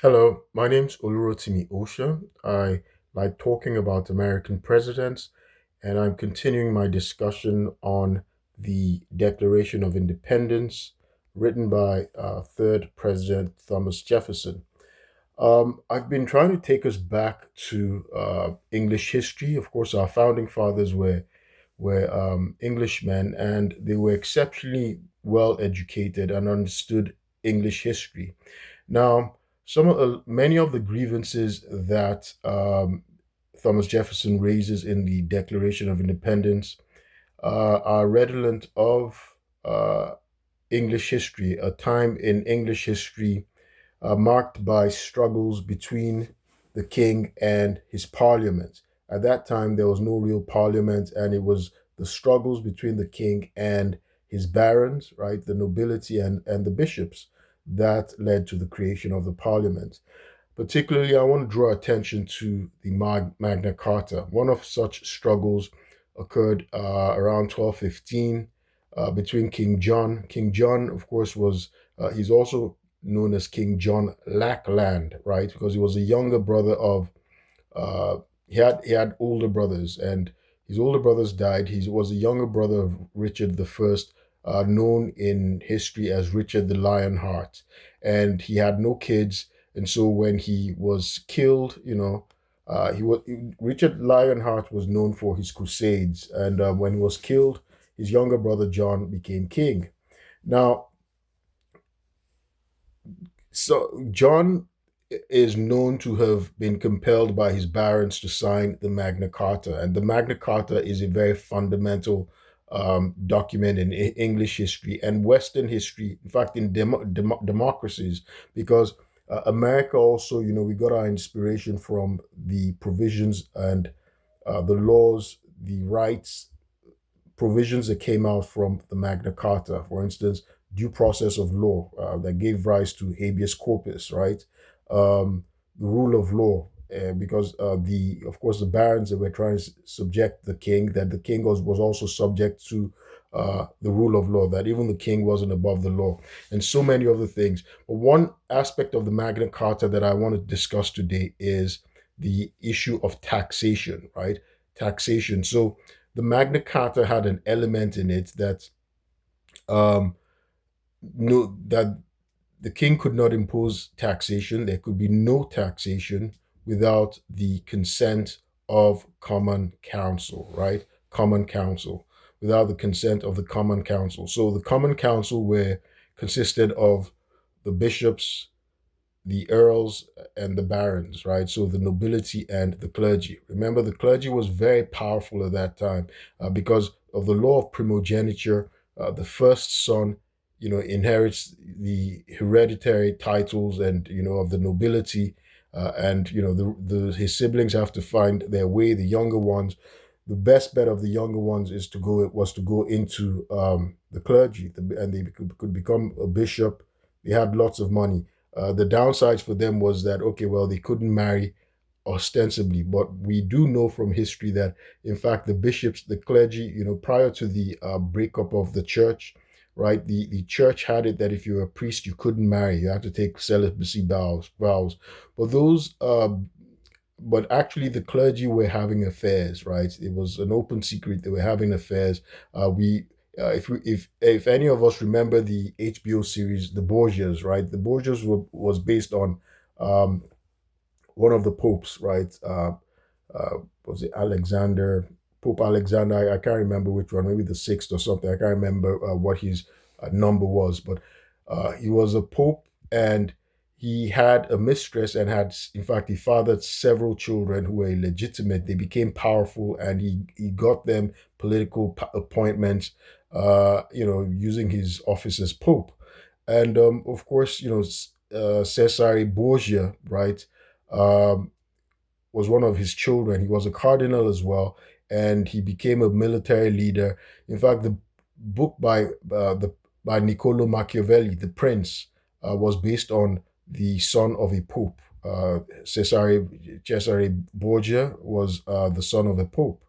Hello, my name's Olurotimi Osha. I like talking about American presidents, and I'm continuing my discussion on the Declaration of Independence written by third President Thomas Jefferson. I've been trying to take us back to English history. Of course, our founding fathers were Englishmen, and they were exceptionally well educated and understood English history. Now, many of the grievances that Thomas Jefferson raises in the Declaration of Independence are redolent of English history, a time in English history marked by struggles between the king and his parliament. At that time, there was no real parliament, and it was the struggles between the king and his barons, right, the nobility and the bishops, that led to the creation of the parliament. Particularly, I want to draw attention to the Magna Carta. One of such struggles occurred around 1215 between King John. King John, of course, he's also known as King John Lackland, right? Because he was a younger brother of he had older brothers, and his older brothers died. He was a younger brother of Richard the First, known in history as Richard the Lionheart, and he had no kids. And so when he was killed, Richard Lionheart was known for his crusades, and when he was killed, his younger brother John became king. Now, so John is known to have been compelled by his barons to sign the Magna Carta, and the Magna Carta is a very fundamental document in English history and Western history. In fact, in democracies, because America also, we got our inspiration from the provisions and the laws, the rights provisions that came out from the Magna Carta. For instance, due process of law that gave rise to habeas corpus, right? The rule of law, because of course, the barons that were trying to subject the king, that the king was also subject to the rule of law, that even the king wasn't above the law, and so many other things. But one aspect of the Magna Carta that I want to discuss today is the issue of taxation, right? Taxation. So the Magna Carta had an element in it that um, no that the king could not impose taxation. There could be no taxation without the consent of common council, right? Common council, without the consent of the common council. So the common council were consisted of the bishops, the earls, and the barons, right? So the nobility and the clergy. Remember, the clergy was very powerful at that time because of the law of primogeniture. The first son, inherits the hereditary titles and of the nobility, and his siblings have to find their way. The younger ones, the best bet of the younger ones was to go into the clergy, and they could become a bishop. They had lots of money. The downsides for them was that, okay, well, they couldn't marry ostensibly, but we do know from history that, in fact, the bishops, the clergy, prior to the breakup of the church, right, the church had it that if you were a priest, you couldn't marry. You had to take celibacy vows. But but actually, the clergy were having affairs, right? It was an open secret. They were having affairs. We if any of us remember the HBO series The Borgias, right? The Borgias was based on um, one of the popes, right? Was it Alexander? Pope Alexander? I can't remember which one. Maybe the sixth or something. I can't remember what his number was, but he was a pope, and he had a mistress, and in fact, he fathered several children who were illegitimate. They became powerful, and he got them political appointments, using his office as pope. And of course, Cesare Borgia, right, um, was one of his children. He was a cardinal as well, and he became a military leader. In fact, the book by Niccolo Machiavelli, The Prince, was based on the son of a pope. Cesare Borgia was the son of a pope.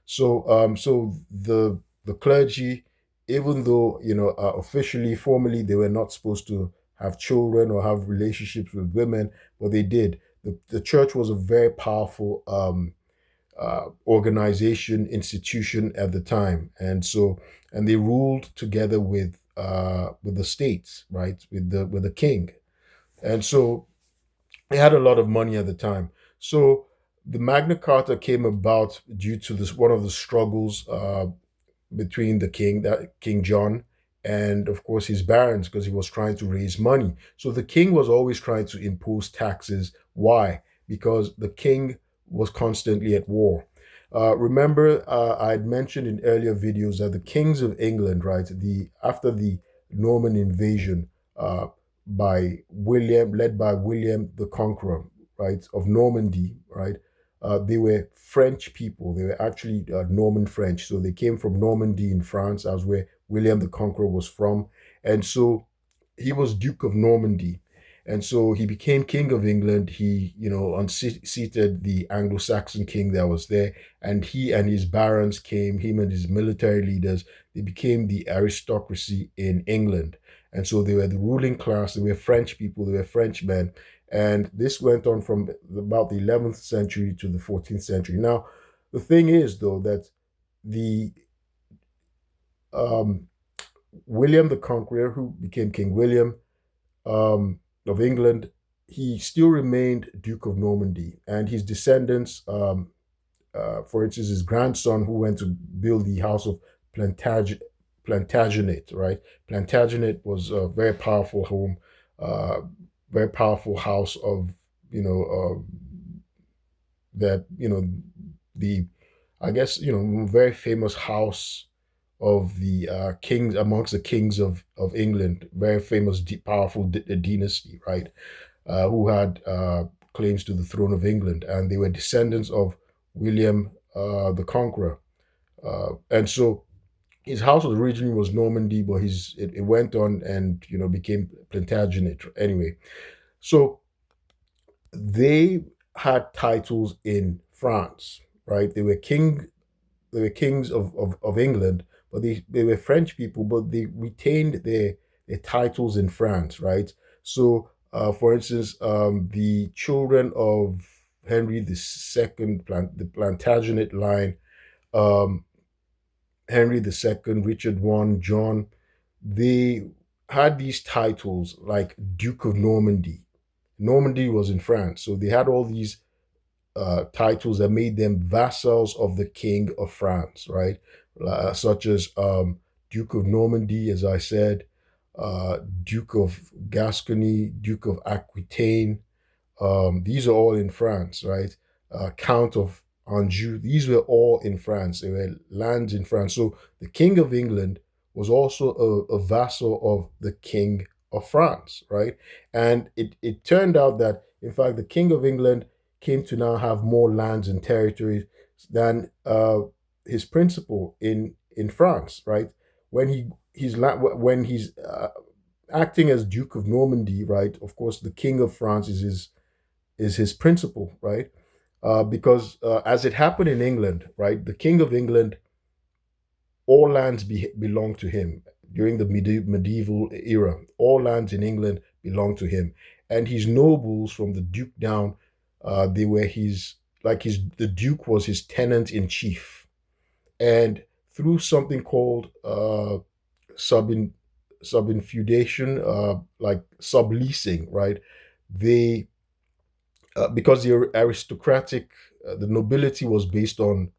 So the clergy, even though officially, formally, they were not supposed to have children or have relationships with women, but they did. The church was a very powerful organization, institution at the time, and they ruled together with the states, right, with the king, and so they had a lot of money at the time. So the Magna Carta came about due to this one of the struggles between the king, that King John, and of course his barons, because he was trying to raise money. So the king was always trying to impose taxes. Why? Because the king was constantly at war. Remember, I had mentioned in earlier videos that the kings of England, right, the after the Norman invasion by William, led by William the Conqueror, right, of Normandy, right, they were French people. They were actually Norman French. So they came from Normandy in France, as where William the Conqueror was from. And so he was Duke of Normandy. And so he became King of England. He, unseated the Anglo-Saxon king that was there. And he and his barons came, him and his military leaders, they became the aristocracy in England. And so they were the ruling class. They were French people. They were Frenchmen, and this went on from about the 11th century to the 14th century. Now, the thing is, though, that the um, William the Conqueror, who became King William of England, he still remained Duke of Normandy, and his descendants, for instance, his grandson, who went to build the House of Plantag- Plantagenet, right? Plantagenet was a very powerful home, uh, very powerful house of, you know, that, the, I guess, very famous house of the kings, amongst the kings of England, very famous, powerful dynasty, right? Who had claims to the throne of England, and they were descendants of William the Conqueror. And so his house originally was Normandy, but it went on and became Plantagenet anyway. So they had titles in France, right? They were kings of England, but they were French people, but they retained their titles in France, right? So, for instance, the children of Henry II, the Plantagenet line, um, Henry II, Richard I, John, they had these titles like Duke of Normandy. Normandy was in France, so they had all these titles that made them vassals of the King of France, right? Such as Duke of Normandy, as I said, Duke of Gascony, Duke of Aquitaine. These are all in France, right? Count of Anjou. These were all in France. They were lands in France. So the King of England was also a vassal of the King of France, right? And it turned out that, in fact, the King of England came to now have more lands and territories than his principal in France, right? When when he's acting as Duke of Normandy, right? Of course, the King of France is his principal, right? Because as it happened in England, right, the King of England, all lands belonged to him during the medieval era. All lands in England belonged to him, and his nobles from the Duke down, they were the Duke was his tenant in chief, and through something called subin subinfeudation, like subleasing, right? They Because the aristocratic, the nobility was based on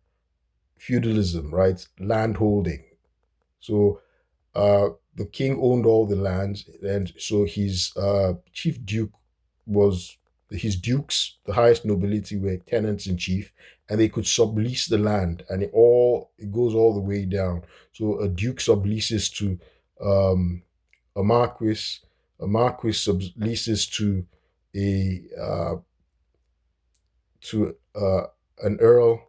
feudalism, right? Land holding. So the king owned all the lands, and so his chief duke was his dukes, the highest nobility were tenants in chief, and they could sublease the land, and it goes all the way down. So a duke subleases to um, a marquis, a marquis subleases a to an earl,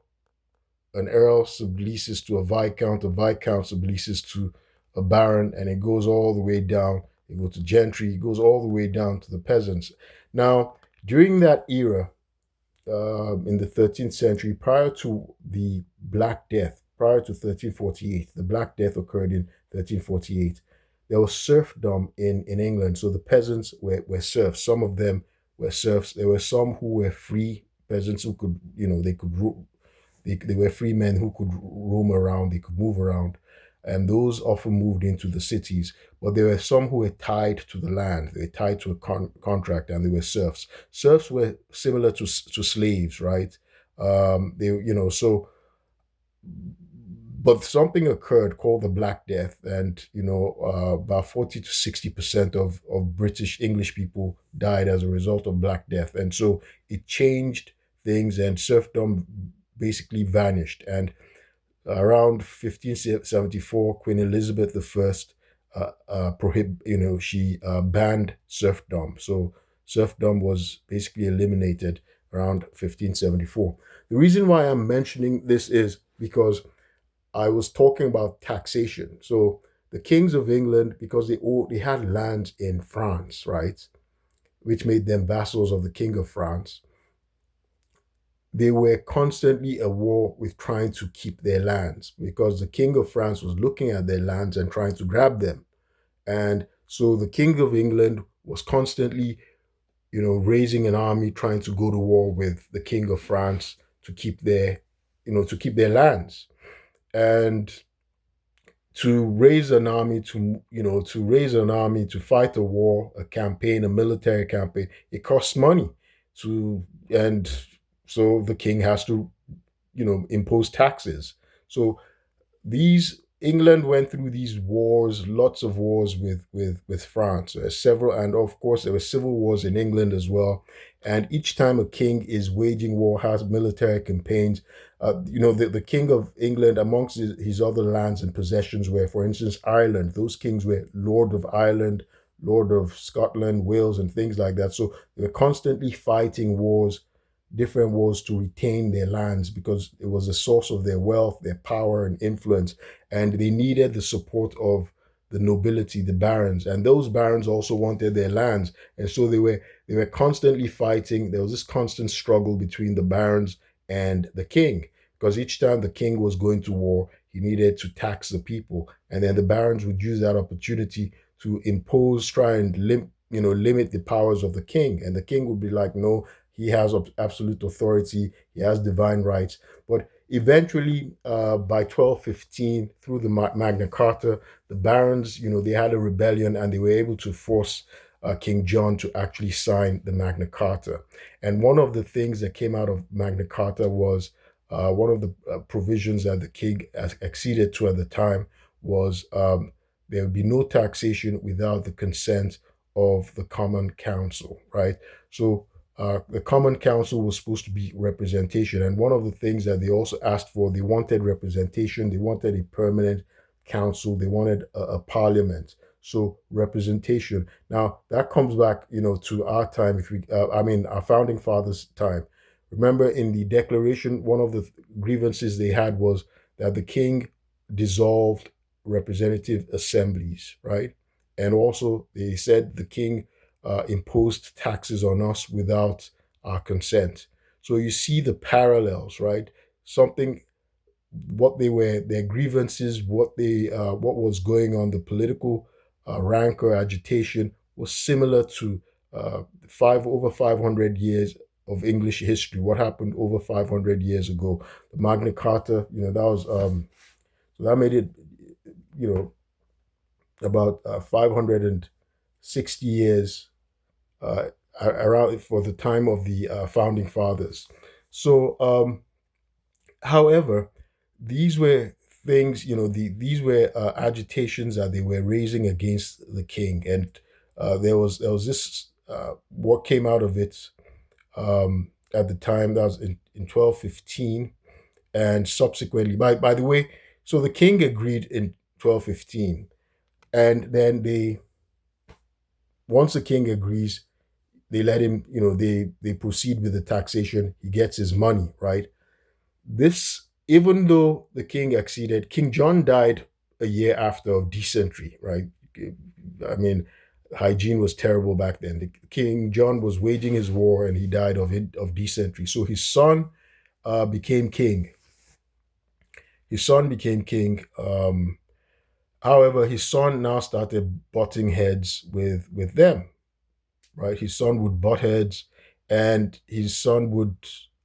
an earl subleases to a viscount subleases to a baron, and it goes all the way down. It goes to gentry, it goes all the way down to the peasants. Now, during that era, in the 13th century, prior to the Black Death, prior to 1348, the Black Death occurred in 1348. there was serfdom in England. So the peasants were serfs. Some of them were serfs. There were some who were free peasants who could, they could they were free men who could roam around, they could move around, and those often moved into the cities. But there were some who were tied to the land, they were tied to a contract, and they were serfs. Serfs were similar to slaves, right? They, so but something occurred called the Black Death, and about 40 to 60% of British English people died as a result of Black Death, and so it changed things, and serfdom basically vanished. And around 1574, Queen Elizabeth I she banned serfdom. So serfdom was basically eliminated around 1574. The reason why I'm mentioning this is because I was talking about taxation. So the kings of England, because they had lands in France, right, which made them vassals of the king of France, they were constantly at war with trying to keep their lands because the king of France was looking at their lands and trying to grab them. And so the king of England was constantly, raising an army trying to go to war with the king of France to keep their lands. And to raise an army to fight a war, a campaign, a military campaign, it costs money to and so the king has to impose taxes. So these England went through these wars, lots of wars with France. Several, and of course there were civil wars in England as well. And each time a king is waging war, has military campaigns. The king of England, amongst his other lands and possessions, were, for instance, Ireland. Those kings were Lord of Ireland, Lord of Scotland, Wales, and things like that. So they were constantly fighting wars, different wars, to retain their lands because it was a source of their wealth, their power, and influence. And they needed the support of the nobility, the barons, and those barons also wanted their lands. And so they were constantly fighting. There was this constant struggle between the barons and the king, because each time the king was going to war, he needed to tax the people, and then the barons would use that opportunity to try and limit the powers of the king. And the king would be like, no, he has absolute authority. He has divine rights. But eventually, by 1215, through the Magna Carta, the barons, they had a rebellion, and they were able to force King John to actually sign the Magna Carta. And one of the things that came out of Magna Carta was one of the provisions that the king acceded to at the time was there would be no taxation without the consent of the Common Council, right? So the Common Council was supposed to be representation. And one of the things that they also asked for, they wanted representation, they wanted a permanent council, they wanted a parliament. So representation. Now that comes back, to our time. If we, our founding fathers' time. Remember, in the Declaration, one of the grievances they had was that the king dissolved representative assemblies, right? And also, they said the king imposed taxes on us without our consent. So you see the parallels, right? Something, what they were, their grievances, what was going on, the political rancor, agitation was similar to five over 500 years of English history. What happened over 500 years ago? The Magna Carta, that was so that made it, you know, about 560 years around for the time of the founding fathers. So, however, these were things, these were agitations that they were raising against the king, and there was this what came out of it at the time, that was in 1215, and subsequently, by the way, so the king agreed in 1215, and then once the king agrees, they let him, they proceed with the taxation. He gets his money, right? This, even though the king acceded, King John died a year after of dysentery, right? I mean, hygiene was terrible back then. King John was waging his war, and he died of dysentery. So his son became king. His son became king, However, his son now started butting heads with them, right? His son would butt heads, and his son would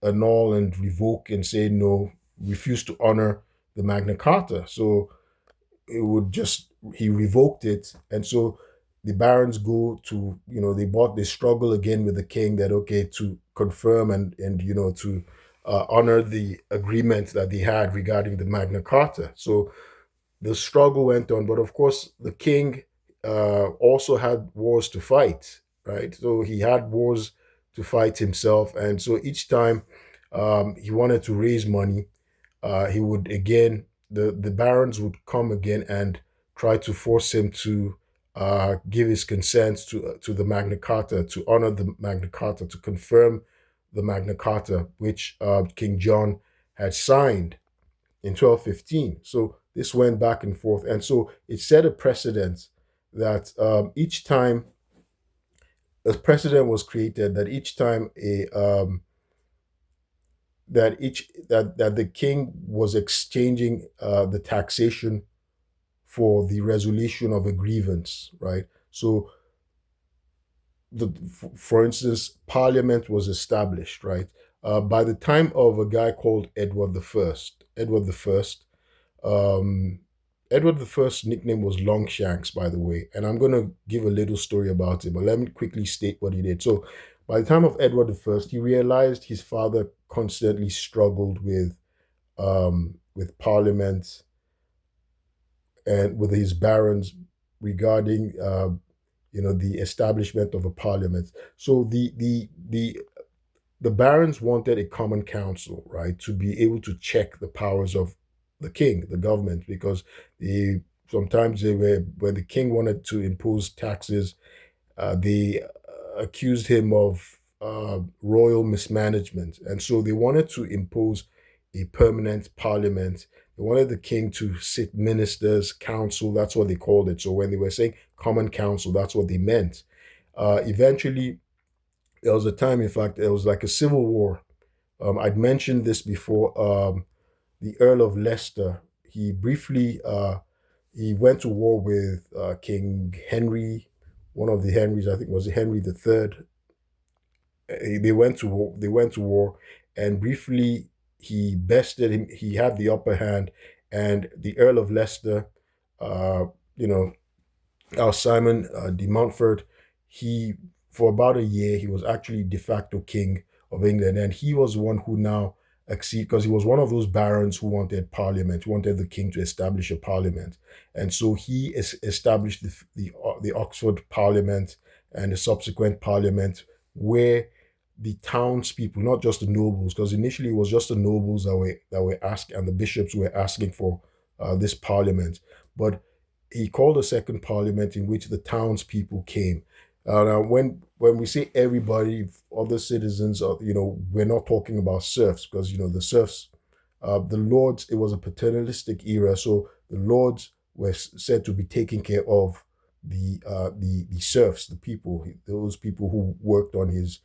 annul and revoke and say no, refuse to honor the Magna Carta. So it would just he revoked it, and so the barons go to they struggle again with the king that okay to confirm and to honor the agreement that they had regarding the Magna Carta. So the struggle went on, but of course the king also had wars to fight, right? So he had wars to fight himself, and so each time he wanted to raise money, he would again the barons would come again and try to force him to give his consent to the Magna Carta, to honor the Magna Carta, to confirm the Magna Carta, which King John had signed in 1215. So this went back and forth, and so it set a precedent that each time a precedent was created that each time a that the king was exchanging the taxation for the resolution of a grievance, right? So for instance, Parliament was established, right? By the time of a guy called Edward the First. Um, Edward the First's nickname was Longshanks, by the way, and I'm gonna give a little story about it, but let me quickly state what he did. So, by the time of Edward the First, he realized his father constantly struggled with Parliament and with his barons regarding the establishment of a Parliament. So the barons wanted a common council, right, to be able to check the powers of the king, the government, because sometimes they were when the king wanted to impose taxes, they accused him of royal mismanagement, and so they wanted to impose a permanent parliament. They wanted the king to sit ministers, council. That's what they called it. So when they were saying common council, that's what they meant. Eventually, there was a time, in fact, there was like a civil war. I'd mentioned this before. The Earl of Leicester, he went to war with King Henry, one of the Henrys, I think was Henry the Third. They went to war. They went to war, and briefly he bested him. He had the upper hand, and the Earl of Leicester, uh, you know, our Simon de Montfort, he for about a year he was actually de facto king of England, and he was the one who now acceded because he was one of those barons who wanted parliament, who wanted the king to establish a parliament, and so he established the Oxford Parliament and the subsequent parliament where the townspeople, not just the nobles, because initially it was just the nobles that were asking and the bishops were asking for this parliament, but he called a second parliament in which the townspeople came. Now, when we say everybody, other citizens, we're not talking about serfs because the serfs, the lords. It was a paternalistic era, so the lords were said to be taking care of the serfs, the people, those people who worked on his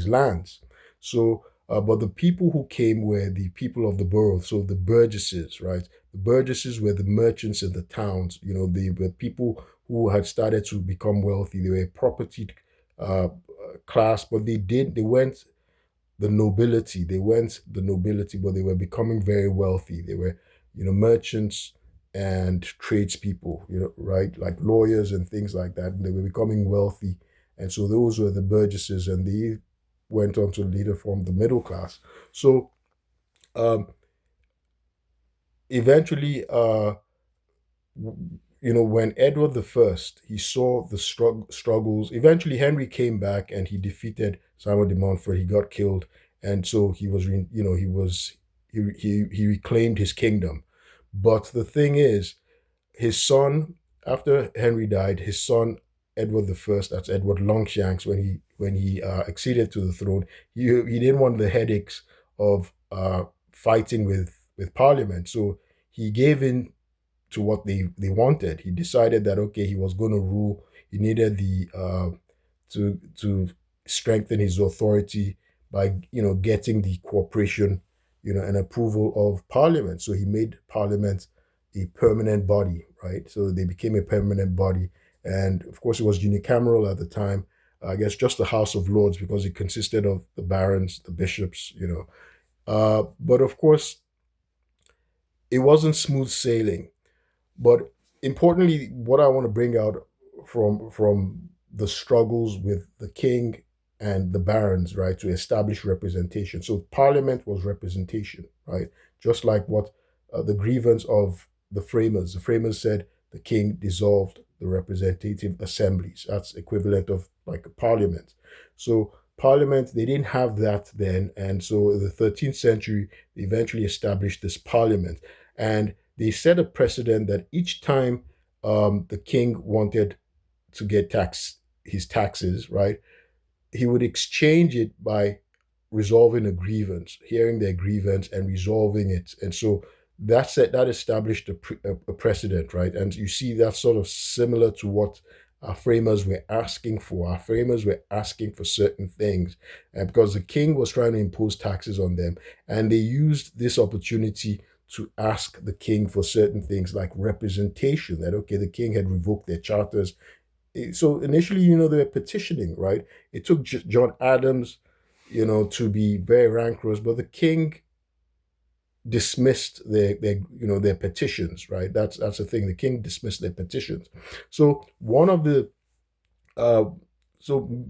lands. So, but the people who came were the people of the borough, so the burgesses, right? The burgesses were the merchants in the towns. They were people who had started to become wealthy. They were a property uh, class, but they weren't the nobility. They weren't the nobility, but they were becoming very wealthy. They were, merchants and tradespeople, right? Like lawyers and things like that. And they were becoming wealthy. And so those were the burgesses, and they went on to later form the middle class. So um, eventually, when Edward the First he saw the struggles. Eventually, Henry came back and he defeated Simon de Montfort. He got killed, and so he reclaimed his kingdom. But the thing is, his son, after Henry died, his son Edward the First, that's Edward Longshanks, when he acceded to the throne, he didn't want the headaches of fighting with Parliament, so he gave in to what they wanted. He decided that okay, he was going to rule. He needed the to strengthen his authority by getting the cooperation, and approval of Parliament. So he made Parliament a permanent body, right? So they became a permanent body. And of course, it was unicameral at the time. I guess just the House of Lords because it consisted of the barons, the bishops, you know. But of course, it wasn't smooth sailing. But importantly, what I want to bring out from the struggles with the king and the barons, right, to establish representation. So parliament was representation, right? Just like what the grievance of the framers. The framers said the king dissolved the representative assemblies. That's equivalent of like a parliament. So parliament, they didn't have that then, and so in the 13th century, they eventually established this parliament, and they set a precedent that each time the king wanted to get his taxes, right, he would exchange it by resolving a grievance, hearing their grievance and resolving it. And so that established a precedent, right? And you see that's sort of similar to what our framers were asking for. Our framers were asking for certain things, and because the king was trying to impose taxes on them, and they used this opportunity to ask the king for certain things like representation. That okay, the king had revoked their charters, so initially, they were petitioning, right? It took John Adams, to be very rancorous, but the king dismissed their petitions, right? That's the thing. The king dismissed their petitions. So one of the uh, so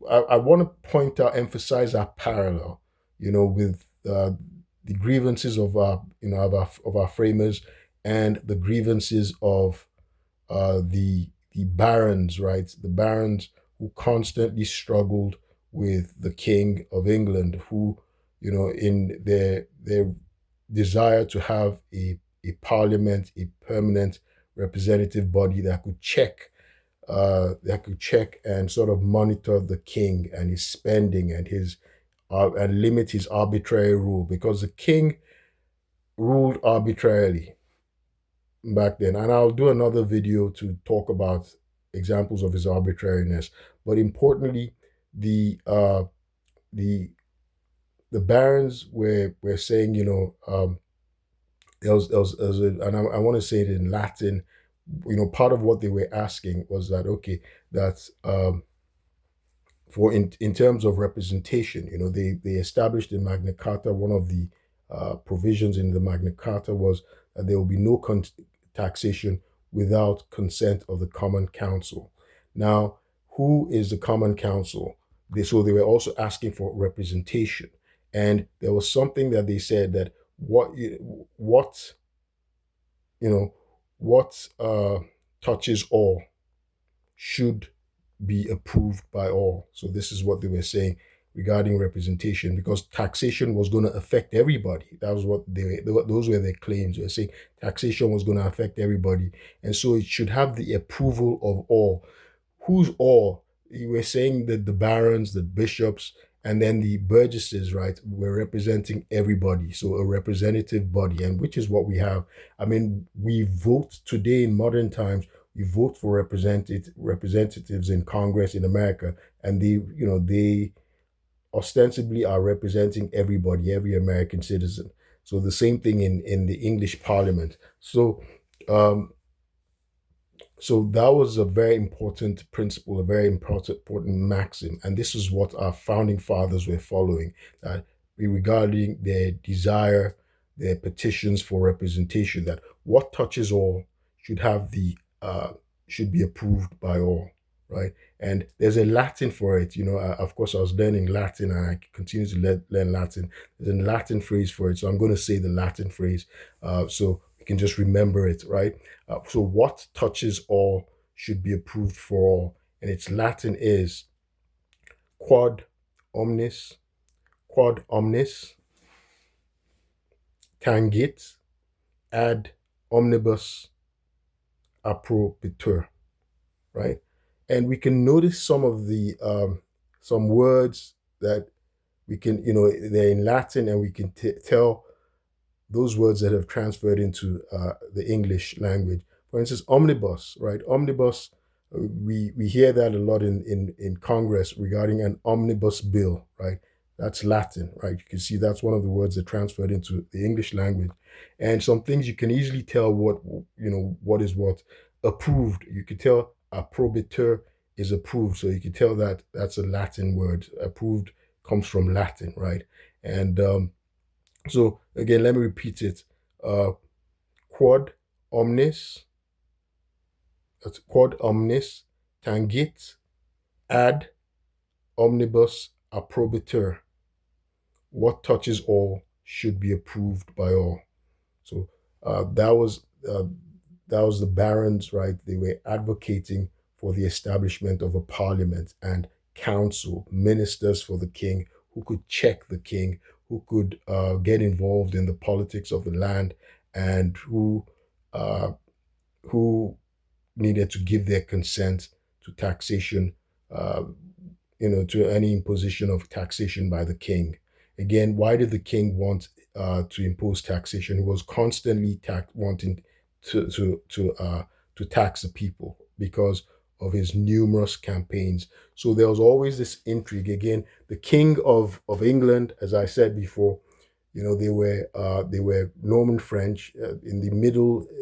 I want to point out, emphasize our parallel, with the grievances of our of our framers and the grievances of the barons, right? The barons who constantly struggled with the King of England, who, in their desire to have a parliament, a permanent representative body that could check and sort of monitor the king and his spending and his and limit his arbitrary rule, because the king ruled arbitrarily back then. And I'll do another video to talk about examples of his arbitrariness. But importantly, the uh, the the barons were saying, and I want to say it in Latin. Part of what they were asking was that okay, that for in terms of representation, they established in Magna Carta, one of the provisions in the Magna Carta was that there will be no taxation without consent of the Common Council. Now, who is the Common Council? So they were also asking for representation, and there was something that they said that what you know what touches all should be approved by all. So this is what they were saying regarding representation, because taxation was going to affect everybody. That was what those were their claims. They were saying taxation was going to affect everybody, and so it should have the approval of all. Who's all? You were saying that the barons, the bishops, and then the burgesses, right, were representing everybody. So a representative body, and which is what we have. I mean, we vote today in modern times. We vote for representatives in Congress in America, and they ostensibly are representing everybody, every American citizen. So the same thing in the English Parliament. Um, so that was a very important principle, a very important maxim, and this is what our founding fathers were following. That regarding their desire, their petitions for representation, that what touches all should have the should be approved by all, right? And there's a Latin for it. Of course, I was learning Latin, and I continue to learn Latin. There's a Latin phrase for it, so I'm going to say the Latin phrase. So can just remember it, right? So what touches all should be approved for all. And its Latin is quod omnis, quod omnis tangit ad omnibus approbitur, right? And we can notice some of the some words that we can, they're in Latin, and we can tell those words that have transferred into the English language. For instance, omnibus, right? Omnibus, we hear that a lot in Congress regarding an omnibus bill, right? That's Latin, right? You can see that's one of the words that transferred into the English language. And some things you can easily tell what is what. Approved, you could tell approbateur is approved. So you can tell that that's a Latin word. Approved comes from Latin, right? And so again, let me repeat it. Uh, quod omnis, that's quod omnis tangit ad omnibus approbateur. What touches all should be approved by all. So uh, that was uh, that was the barons, right? They were advocating for the establishment of a parliament and council, ministers for the king who could check the king, who could get involved in the politics of the land, and uh, who needed to give their consent to taxation, uh, to any imposition of taxation by the king. Again, why did the king want to impose taxation? He was constantly wanting to tax the people because of his numerous campaigns. So there was always this intrigue. Again, the king of England, as I said before, they were Norman French in the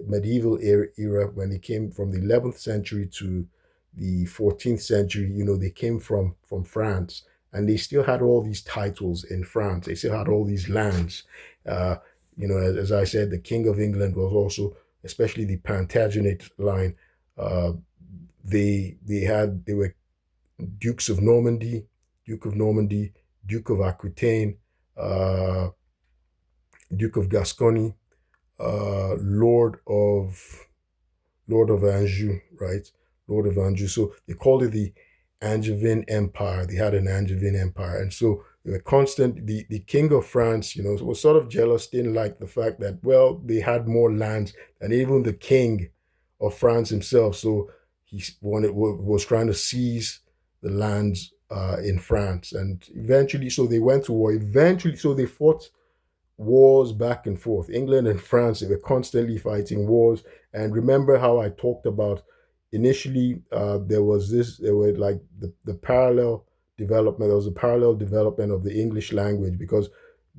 medieval era when they came from the 11th century to the 14th century. They came from France, and they still had all these titles in France. They still had all these lands. Uh, as I said, the King of England was also, especially the Plantagenet line. Uh, they were Dukes of Normandy, Duke of Normandy, Duke of Aquitaine, uh, Duke of Gascony, Lord of Anjou, right? Lord of Anjou. So they called it the Angevin Empire. They had an Angevin Empire. And so they were constant. The King of France, was sort of jealous, didn't like the fact that, well, they had more lands than even the King of France himself. So he was trying to seize the lands in France. And eventually, so they went to war. Eventually, so they fought wars back and forth. England and France, they were constantly fighting wars. And remember how I talked about initially there were like the parallel development, there was a parallel development of the English language because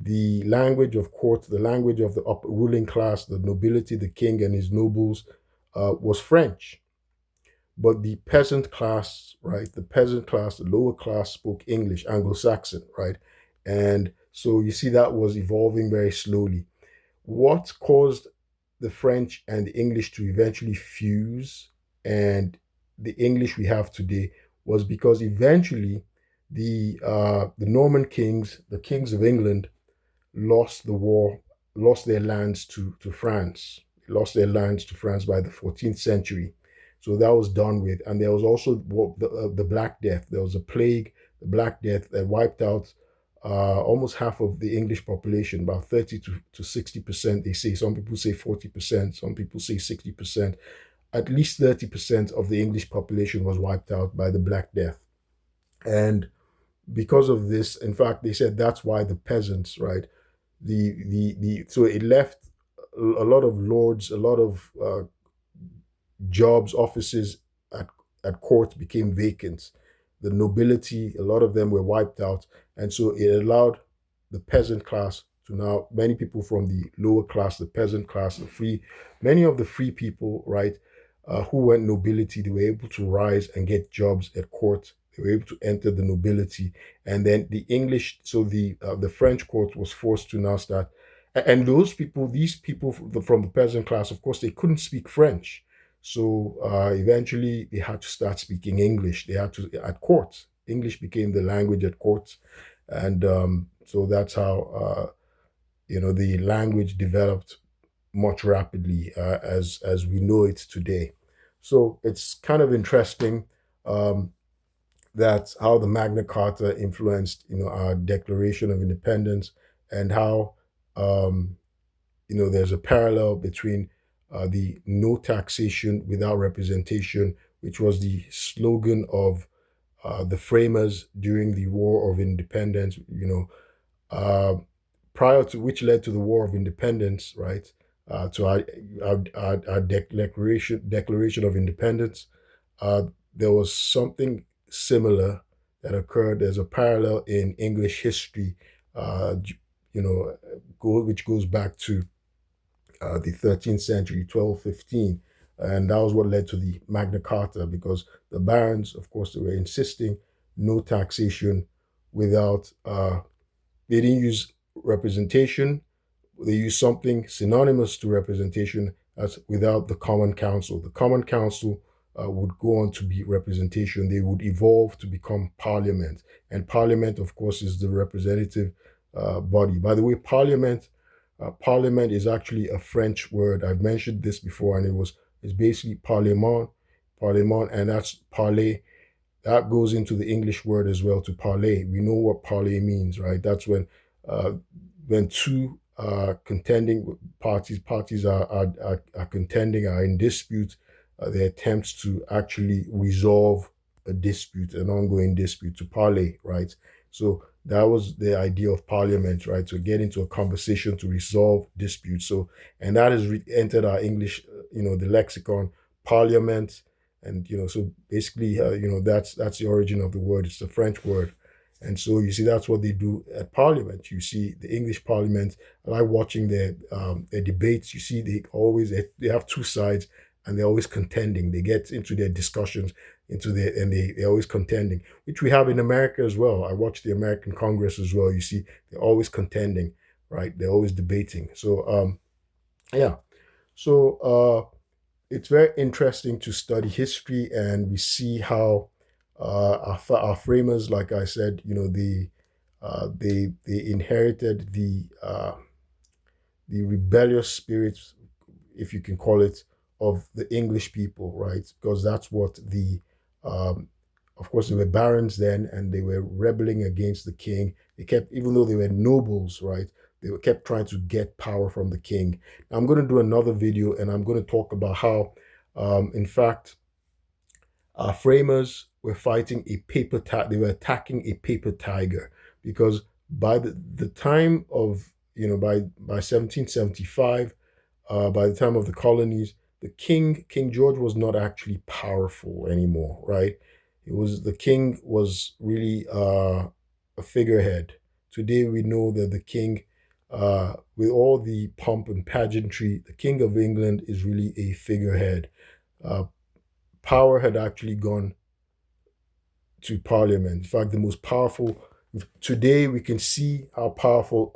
the language of court, the language of the upper ruling class, the nobility, the king and his nobles was French. But the peasant class, right, the lower class spoke English, Anglo-Saxon, right? And so you see that was evolving very slowly. What caused the French and the English to eventually fuse and the English we have today was because eventually the Norman kings, the kings of England, lost the war, lost their lands to France, lost their lands to France by the 14th century. So that was done with. And there was also the Black Death. There was a plague, the Black Death, that wiped out almost half of the English population, about 30 to 60%. They say, some people say 40%, some people say 60%. At least 30% of the English population was wiped out by the Black Death. And because of this, in fact, they said that's why the peasants, right? So it left a lot of lords, a lot of jobs, offices at, at court became vacant. The nobility, a lot of them were wiped out. And so it allowed the peasant class to now, many people from the lower class, the peasant class, many of the free people, right, who weren't nobility, they were able to rise and get jobs at court. They were able to enter the nobility. And then the English, so the French court was forced to now start. And these people from the peasant class, of course, they couldn't speak French. So eventually they had to start speaking English. They had to, at court. English became the language at court. And so that's how, the language developed much rapidly as we know it today. So it's kind of interesting um, that how the Magna Carta influenced, our Declaration of Independence and how um, there's a parallel between the no taxation without representation, which was the slogan of the framers during the War of Independence, uh, prior to which led to the War of Independence, right? To our Declaration of Independence. Uh, there was something similar that occurred. There's a parallel in English history, you know, which goes back to the 13th century, 1215. And that was what led to the Magna Carta, because the barons, of course, they were insisting no taxation without, they didn't use representation, they used something synonymous to representation as without the common council. The common council would go on to be representation. They would evolve to become parliament. And parliament, of course, is the representative body. By the way, parliament is actually a French word. I've mentioned this before, and it's basically parlement, and that's parler. That goes into the English word as well, to parler. We know what parler means, right? That's uh, when two contending parties are contending, are in dispute, the attempts to actually resolve a dispute, an ongoing dispute, to parley, right? So that was the idea of parliament, right? To get into a conversation to resolve disputes. So, and that has entered our English, the lexicon, parliament, and so basically, that's the origin of the word. It's a French word, and so you see that's what they do at Parliament. You see the English Parliament. I like watching their debates. You see they have two sides, and they're always contending. They get into their discussions, and they're always contending, which we have in America as well. I watch the American Congress as well. You see they're always contending, right? They're always debating. So yeah. So it's very interesting to study history, and we see how our framers, like I said, they inherited the rebellious spirit, if you can call it, of the English people, right? Because that's what um, of course, they were barons then, and they were rebelling against the king. They kept, even though they were nobles, right? They were kept trying to get power from the king. Now, I'm going to do another video, and I'm going to talk about how, in fact, our framers were fighting a they were attacking a paper tiger, because by the time of, by 1775, by the time of the colonies, King George was not actually powerful anymore, right? The king was really a figurehead. Today we know that the king, with all the pomp and pageantry, the King of England is really a figurehead. Uh, Power had actually gone to Parliament. In fact, the most powerful today, we can see how powerful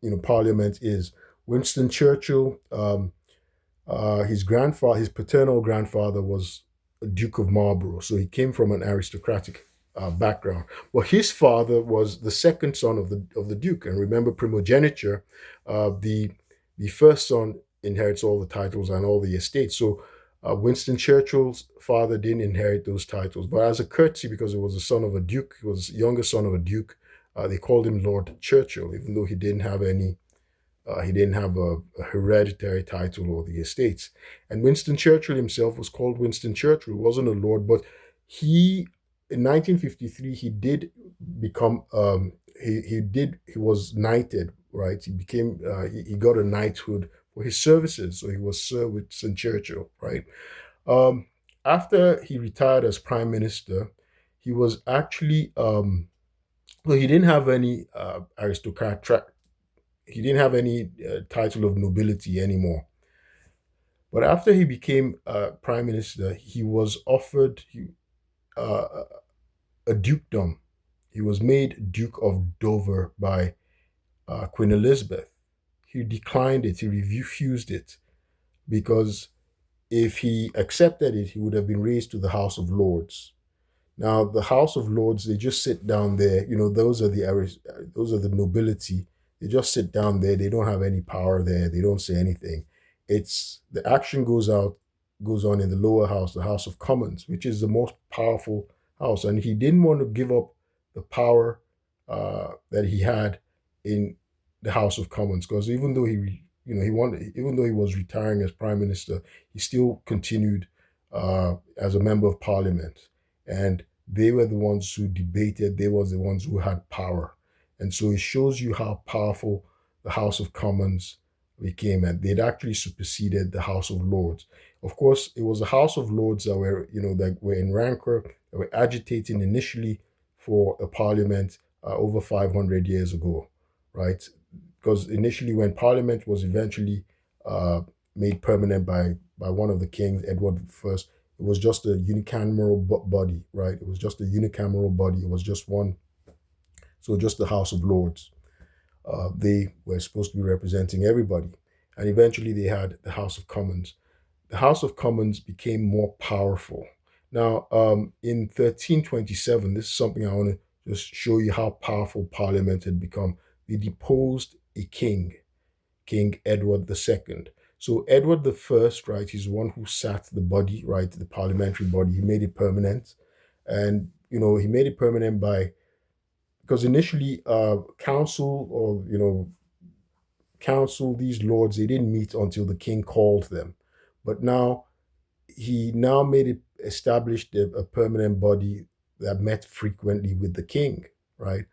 the Parliament is. Winston Churchill, his paternal grandfather was a Duke of Marlborough, so he came from an aristocratic background. Well, his father was the second son of the Duke, and remember primogeniture. The first son inherits all the titles and all the estates. So Winston Churchill's father didn't inherit those titles, but as a courtesy, because he was the son of a duke, he was the younger son of a duke, they called him Lord Churchill, even though he didn't have a hereditary title or the estates. And Winston Churchill himself was called Winston Churchill. He wasn't a lord, but in 1953, he did become, he was knighted, right? He got a knighthood for his services. So he was Sir Winston Churchill, right? Um, After he retired as prime minister, he was actually, well, he didn't have any he didn't have any title of nobility anymore. But after he became prime minister, he was offered uh, a dukedom. He was made Duke of Dover by Queen Elizabeth. He declined it, he refused it, because if he accepted it, he would have been raised to the House of Lords. Now, the House of Lords, they just sit down there. Those are the nobility. They just sit down there. They don't have any power there. They don't say anything. It's the action goes on in the lower house, the House of Commons, which is the most powerful house. And he didn't want to give up the power that he had in the House of Commons, because even though even though he was retiring as prime minister, he still continued as a member of parliament, and they were the ones who debated. They were the ones who had power, and so it shows you how powerful the House of Commons became, and they'd actually superseded the House of Lords. Of course, it was the House of Lords that were in rancor, that were agitating initially for a parliament over 500 years ago, right? Because initially, when parliament was eventually uh, made permanent by one of the kings, Edward I, it was just a unicameral body, right? It was just a unicameral body. It was just one, so just the House of Lords. They were supposed to be representing everybody. And eventually they had the House of Commons. The House of Commons became more powerful. Now, in 1327, this is something I want to just show you how powerful Parliament had become. They deposed a king, King Edward II. So Edward I, right, he's the one who sat the body, right, the parliamentary body. He made it permanent. And, he made it permanent by, because initially council or, council, these lords, they didn't meet until the king called them. But now he now made it established a permanent body that met frequently with the king, right?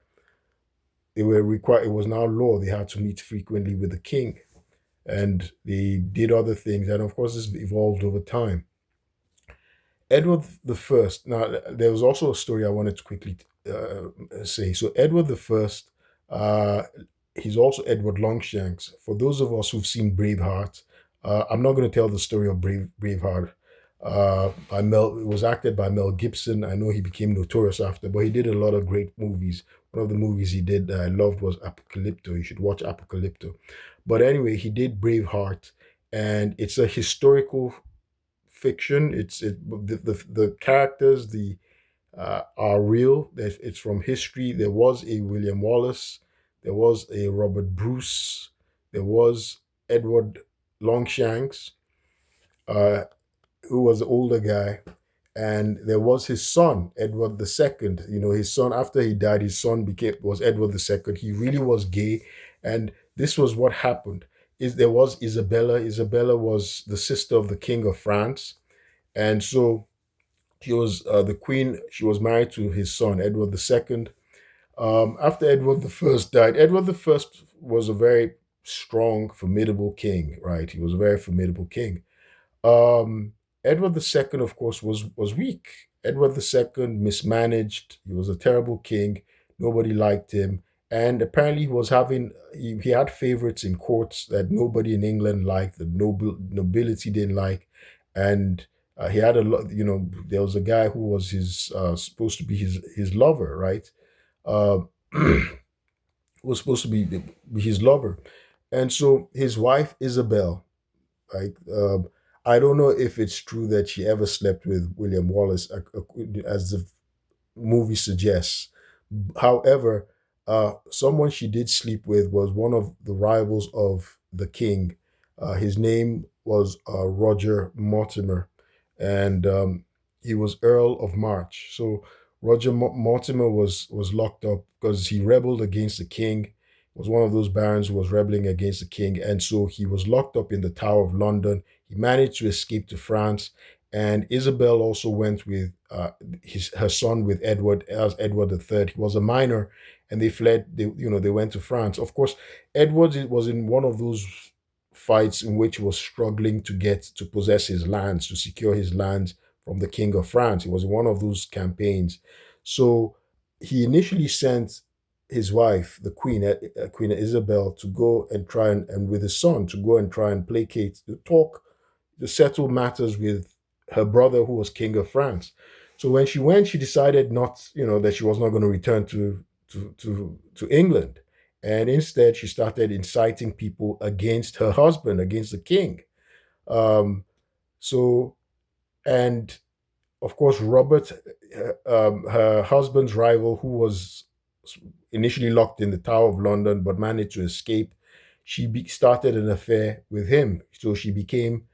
They were required, it was now law, they had to meet frequently with the king. And they did other things. And of course, this evolved over time. Edward the First. Now, there was also a story I wanted to quickly say. So, Edward the First, uh, he's also Edward Longshanks. For those of us who've seen Braveheart, I'm not going to tell the story of Braveheart. By Mel, it was acted by Mel Gibson. I know he became notorious after, but he did a lot of great movies. One of the movies he did that I loved was Apocalypto. You should watch Apocalypto. But anyway, he did Braveheart, and it's a historical fiction. The characters are real. It's from history. There was a William Wallace. There was a Robert Bruce. There was Edward Longshanks, uh, who was the older guy, and there was his son Edward II. His son, after he died, his son became was Edward II. He really was gay, and this was what happened. Is there was Isabella. Isabella was the sister of the King of France, and so she was the queen. She was married to his son Edward II. After Edward I died, Edward I was a very strong, formidable king. Right, he was a very formidable king. Um, Edward II, of course, was weak. Edward II mismanaged. He was a terrible king. Nobody liked him, and apparently he had favorites in courts that nobody in England liked. The nobility didn't like, and he had a lot. There was a guy who was his supposed to be his lover, right? Uh, was supposed to be his lover, and so his wife Isabel, right? I don't know if it's true that she ever slept with William Wallace, as the movie suggests. However, someone she did sleep with was one of the rivals of the king. His name was Roger Mortimer, and he was Earl of March. So Roger Mortimer was locked up because he rebelled against the king. Was one of those barons who was rebelling against the king, and so he was locked up in the Tower of London. He managed to escape to France, and Isabel also went with her son with Edward as Edward III. He was a minor, and they fled. They went to France. Of course, Edward was in one of those fights in which he was struggling to get to possess his lands, to secure his lands from the King of France. It was one of those campaigns. So he initially sent his wife, the Queen, Queen Isabel, to go and try and with his son to go and try and placate, to talk, to settle matters with her brother, who was King of France. So when she went, she decided not, that she was not going to return to England, and instead she started inciting people against her husband, against the king. Um, so and of course Robert, her husband's rival, who was initially locked in the Tower of London but managed to escape, started an affair with him. So she became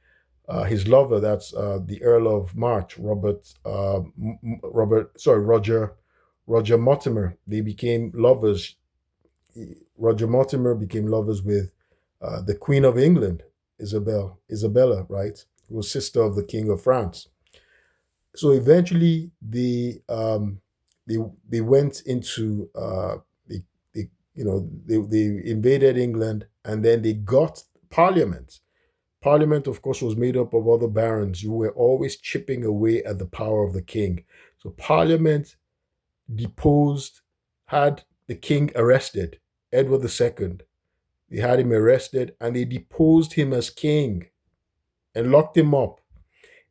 his lover. That's the Earl of March, Roger Mortimer. They became lovers. Roger Mortimer became lovers with the Queen of England, Isabella, right? Who was sister of the King of France. So eventually, they they went into they invaded England, and then they got Parliament. Parliament, of course, was made up of other barons who were always chipping away at the power of the king. So Parliament deposed, had the king arrested, Edward II. They had him arrested and they deposed him as king and locked him up.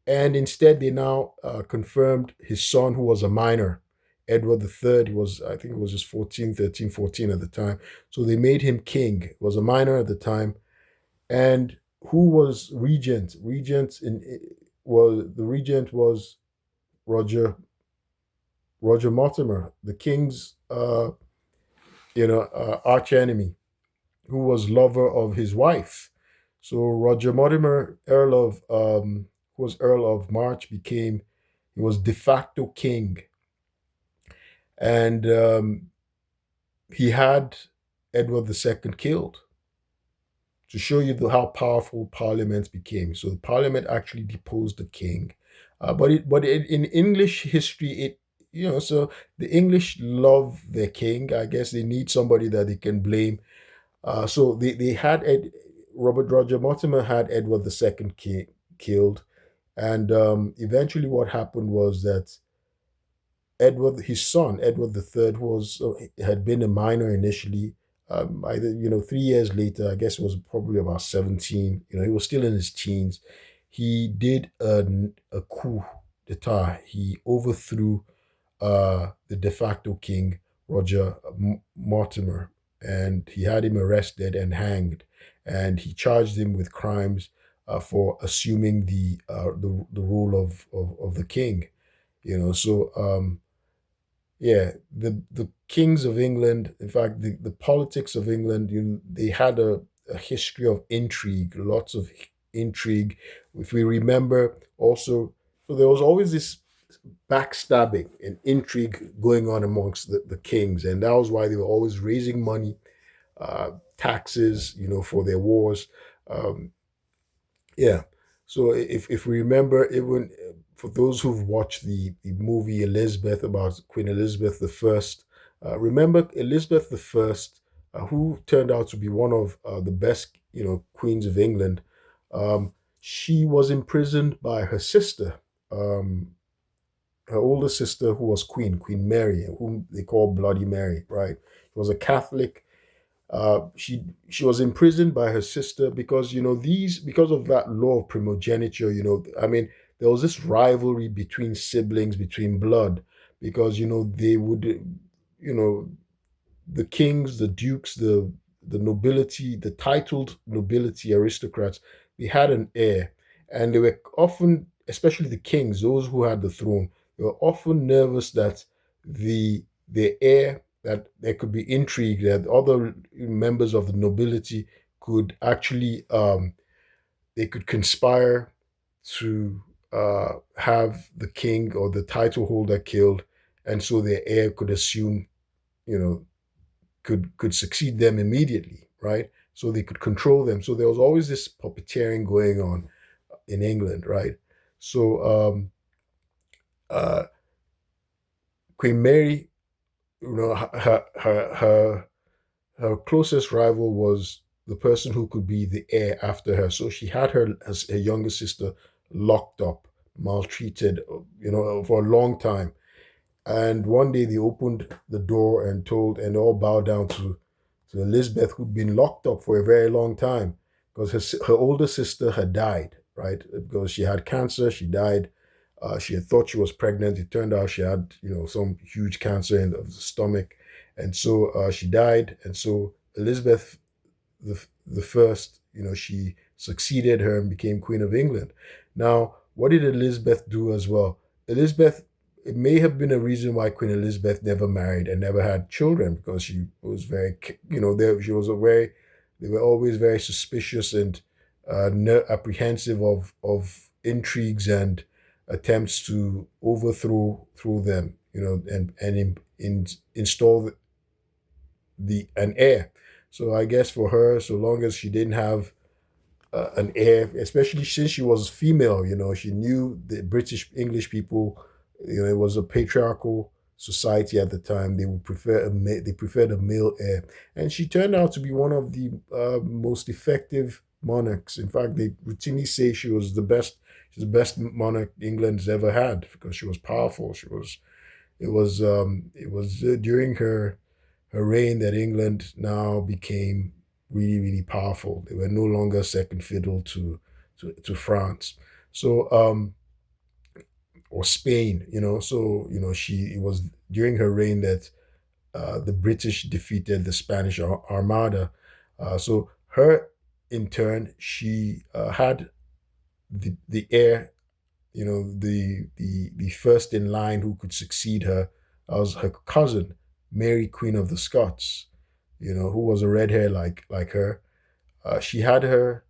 And instead, they now confirmed his son, who was a minor, Edward III. He was, I think it was just 14, 13, 14 at the time. So they made him king. He was a minor at the time. And who was regent? The regent was Roger Roger Mortimer, the king's arch enemy, who was lover of his wife. So Roger Mortimer, who was Earl of March, he was de facto king, and he had Edward II killed to show you how powerful parliaments became. So the parliament actually deposed the king, in English history, so the English love their king. I guess they need somebody that they can blame. So they had Robert Roger Mortimer had Edward II killed, and eventually what happened was that his son, Edward III, had been a minor initially. Either 3 years later, I guess it was probably about 17. He was still in his teens. He did a coup d'état. He overthrew the de facto king, Roger Mortimer, and he had him arrested and hanged. And he charged him with crimes for assuming the role of the king. So yeah, the kings of England, in fact, the politics of England, they had a history of intrigue, lots of intrigue. If we remember also, so there was always this backstabbing and intrigue going on amongst the kings, and that was why they were always raising money, taxes, for their wars. Um, yeah. So if we remember, even for those who've watched the movie Elizabeth about Queen Elizabeth I, remember Elizabeth I, who turned out to be one of the best, queens of England. She was imprisoned by her sister, um, her older sister, who was Queen Mary, whom they call Bloody Mary, right? She was a Catholic. She was imprisoned by her sister because because of that law of primogeniture. I mean, there was this rivalry between siblings, between blood, because they would, you know the kings, the dukes, the nobility, the titled nobility aristocrats, they had an heir, and they were often, especially the kings, those who had the throne, they were often nervous that the heir, that there could be intrigue, that other members of the nobility could actually they could conspire to have the king or the title holder killed, and so their heir could assume, you know could succeed them immediately, right? So they could control them. So there was always this puppeteering going on in England, right? So uh, Queen Mary, her closest rival was the person who could be the heir after her. So she had her younger sister locked up, maltreated, for a long time. And one day they opened the door and all bowed down to Elizabeth, who'd been locked up for a very long time because her older sister had died, right? Because she had cancer, she died. She had thought she was pregnant. It turned out she had, some huge cancer of the stomach. And so she died. And so Elizabeth the first, she succeeded her and became Queen of England. Now, what did Elizabeth do as well? Elizabeth, it may have been a reason why Queen Elizabeth never married and never had children, because she was very, she was a very, they were always very suspicious and apprehensive of intrigues and attempts to overthrow through them, install an heir. So I guess for her, so long as she didn't have an heir, especially since she was female, she knew the British English people, it was a patriarchal society at the time. They would they preferred a male heir, and she turned out to be one of the most effective monarchs. In fact, they routinely say she was the best. She's the best monarch England's ever had because she was powerful. She was It was during her reign that England now became really, really powerful. They were no longer second fiddle to France. So or Spain, So it was during her reign that the British defeated the Spanish Armada. So her, in turn, she had the heir, the first in line who could succeed her was her cousin, Mary, Queen of the Scots, who was a red hair like her. She had her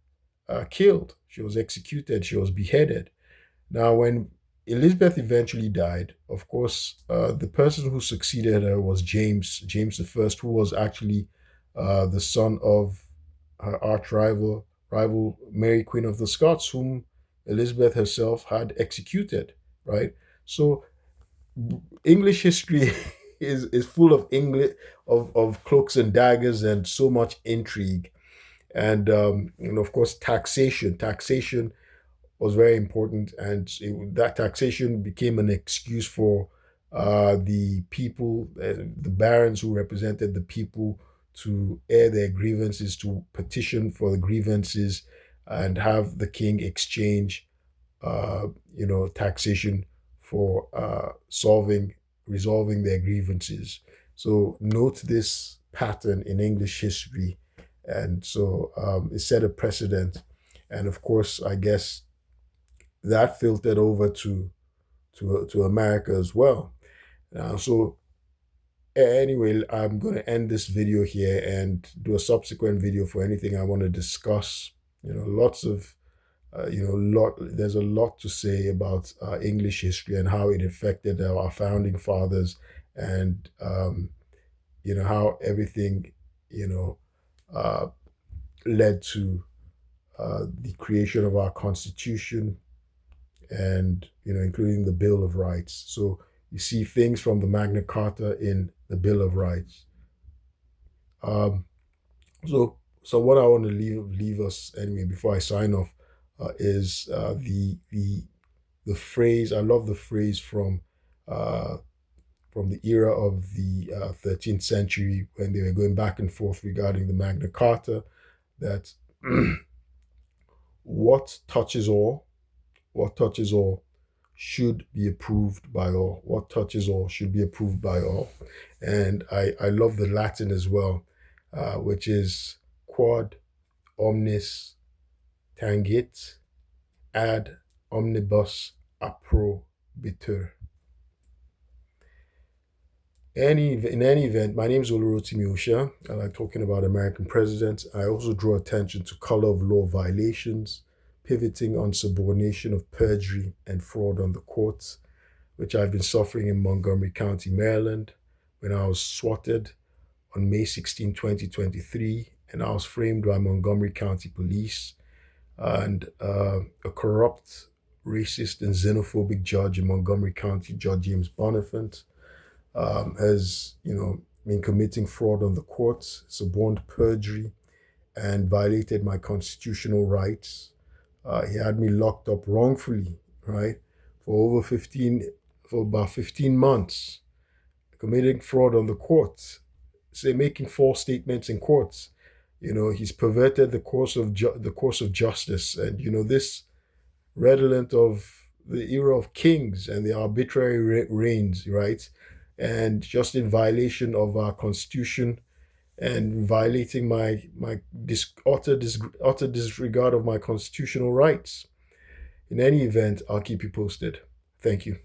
killed. She was executed. She was beheaded. Now, when Elizabeth eventually died, of course, the person who succeeded her was James the First, who was actually the son of her arch rival Mary, Queen of the Scots, whom Elizabeth herself had executed. Right. So English history is full of English of cloaks and daggers and so much intrigue, and of course taxation was very important, and that taxation became an excuse for the people, the barons who represented the people, to air their grievances, to petition for the grievances, and have the king exchange, taxation for resolving their grievances. So note this pattern in English history, and so it set a precedent, and of course, I guess that filtered over to America as well. So anyway, I'm going to end this video here and do a subsequent video for anything I want to discuss. Lots of there's a lot to say about English history and how it affected our founding fathers, and how everything you know uh, led to the creation of our Constitution, and including the Bill of Rights. So you see things from the Magna Carta in the Bill of Rights. Um, so what I want to leave us anyway before I sign off is the phrase. I love the phrase from the era of the 13th century, when they were going back and forth regarding the Magna Carta, that what touches all what touches all should be approved by all. What touches all should be approved by all. And I love the Latin as well, which is quod omnis tangit ad omnibus approbitur. In any event, my name is Olurotimi Osha. I like talking about American presidents. I also draw attention to color of law violations, pivoting on subordination of perjury and fraud on the courts, which I've been suffering in Montgomery County, Maryland, when I was swatted on May 16, 2023, and I was framed by Montgomery County Police and a corrupt, racist, and xenophobic judge in Montgomery County, Judge James Bonifant, has been committing fraud on the courts, suborned perjury, and violated my constitutional rights. He had me locked up wrongfully, right, for about 15 months, committing fraud on the courts, say making false statements in courts. He's perverted the course of justice, and this redolent of the era of kings and the arbitrary reigns, right? And just in violation of our constitution, and violating my utter disregard of my constitutional rights. In any event, I'll keep you posted. Thank you.